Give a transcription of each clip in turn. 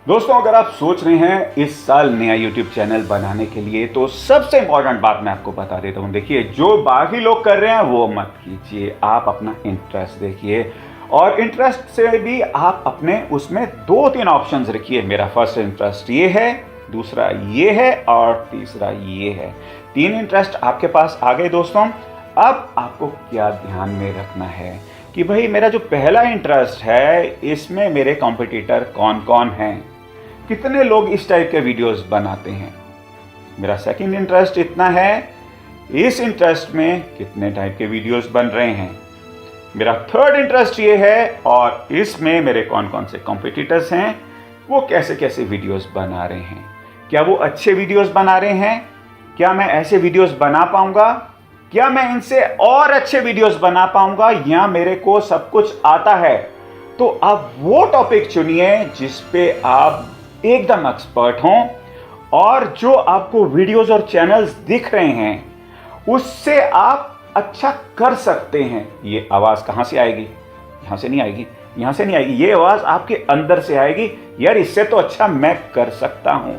दोस्तों, अगर आप सोच रहे हैं इस साल नया YouTube चैनल बनाने के लिए, तो सबसे इंपॉर्टेंट बात मैं आपको बता देता हूं। देखिए, जो बाकी लोग कर रहे हैं वो मत कीजिए, आप अपना इंटरेस्ट देखिए और इंटरेस्ट से भी आप अपने उसमें 2-3 ऑप्शंस रखिए। मेरा फर्स्ट इंटरेस्ट ये है, दूसरा ये है और तीसरा ये है। 3 इंटरेस्ट आपके पास आ गए दोस्तों। अब आपको क्या ध्यान में रखना है कि भाई मेरा जो पहला इंटरेस्ट है, इसमें मेरे कॉम्पिटिटर कौन कौन हैं, कितने लोग इस टाइप के वीडियोस बनाते हैं। मेरा सेकंड इंटरेस्ट इतना है, इस इंटरेस्ट में कितने टाइप के वीडियोस बन रहे हैं। मेरा थर्ड इंटरेस्ट ये है और इसमें मेरे कौन कौन से कॉम्पिटिटर्स हैं, वो कैसे कैसे वीडियोस बना रहे हैं, क्या वो अच्छे वीडियोस बना रहे हैं, क्या मैं ऐसे वीडियोस बना पाऊंगा, क्या मैं इनसे और अच्छे वीडियोस बना पाऊंगा, या मेरे को सब कुछ आता है। तो आप वो टॉपिक चुनिए जिस पे आप एकदम एक्सपर्ट हों और जो आपको वीडियोस और चैनल्स दिख रहे हैं उससे आप अच्छा कर सकते हैं। ये आवाज कहां से आएगी? यहां से नहीं आएगी, यहां से नहीं आएगी, ये आवाज आपके अंदर से आएगी, यार इससे तो अच्छा मैं कर सकता हूं।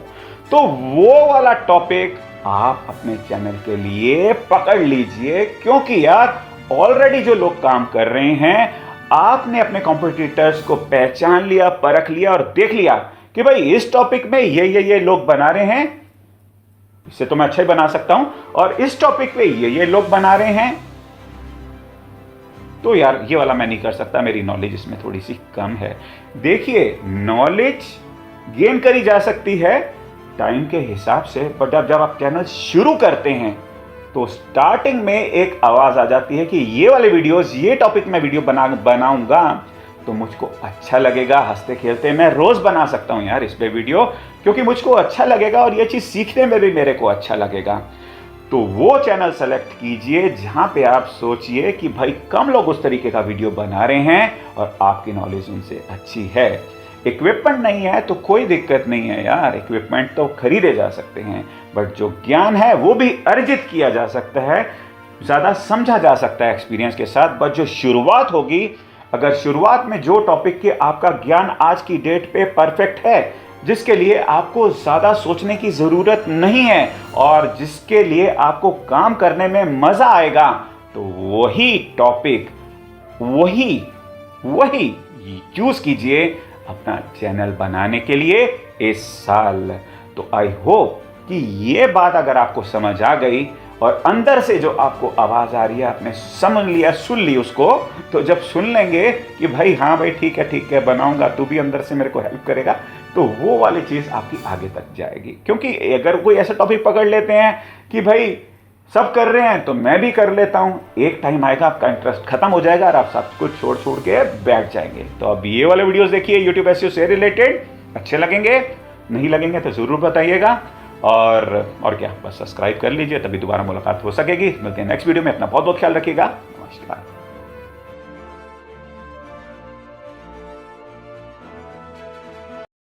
तो वो वाला टॉपिक आप अपने चैनल के लिए पकड़ लीजिए, क्योंकि यार ऑलरेडी जो लोग काम कर रहे हैं, आपने अपने कॉम्पिटिटर्स को पहचान लिया, परख लिया और देख लिया कि भाई इस टॉपिक में ये लोग बना रहे हैं, इससे तो मैं अच्छा ही बना सकता हूं, और इस टॉपिक पे ये लोग बना रहे हैं, तो यार ये वाला मैं नहीं कर सकता, मेरी नॉलेज इसमें थोड़ी सी कम है। देखिए, नॉलेज गेन करी जा सकती है टाइम के हिसाब से, बट जब आप चैनल शुरू करते हैं तो स्टार्टिंग में एक आवाज आ जाती है कि ये वाले वीडियोस, ये टॉपिक में वीडियो बनाऊंगा तो मुझको अच्छा लगेगा, हंसते खेलते मैं रोज बना सकता हूं यार इस पे वीडियो, क्योंकि मुझको अच्छा लगेगा और ये चीज सीखने में भी मेरे को अच्छा लगेगा। तो वो चैनल सेलेक्ट कीजिए जहां पे आप सोचिए कि भाई कम लोग उस तरीके का वीडियो बना रहे हैं और आपकी नॉलेज उनसे अच्छी है। इक्विपमेंट नहीं है तो कोई दिक्कत नहीं है यार, इक्विपमेंट तो खरीदे जा सकते हैं, बट जो ज्ञान है वो भी अर्जित किया जा सकता है, ज़्यादा समझा जा सकता है एक्सपीरियंस के साथ। बट जो शुरुआत होगी, अगर शुरुआत में जो टॉपिक के आपका ज्ञान आज की डेट पे परफेक्ट है, जिसके लिए आपको ज़्यादा सोचने की ज़रूरत नहीं है और जिसके लिए आपको काम करने में मज़ा आएगा, तो वही टॉपिक वही चूज़ कीजिए अपना चैनल बनाने के लिए इस साल। तो आई होप कि ये बात अगर आपको समझ आ गई और अंदर से जो आपको आवाज आ रही है आपने समझ लिया, सुन ली उसको, तो जब सुन लेंगे कि भाई हाँ भाई ठीक है बनाऊंगा, तू भी अंदर से मेरे को हेल्प करेगा, तो वो वाली चीज आपकी आगे तक जाएगी। क्योंकि अगर कोई ऐसा टॉपिक पकड़ लेते हैं कि भाई सब कर रहे हैं तो मैं भी कर लेता हूं, एक टाइम आएगा आपका इंटरेस्ट खत्म हो जाएगा और आप सब कुछ छोड़ के बैठ जाएंगे। तो अब ये वाले वीडियोस देखिए YouTube SEO से रिलेटेड, अच्छे लगेंगे, नहीं लगेंगे तो जरूर बताइएगा। और क्या, बस सब्सक्राइब कर लीजिए, तभी दोबारा मुलाकात हो सकेगी। मिलते हैं नेक्स्ट वीडियो में, अपना बहुत बहुत ख्याल रखिएगा। नमस्कार।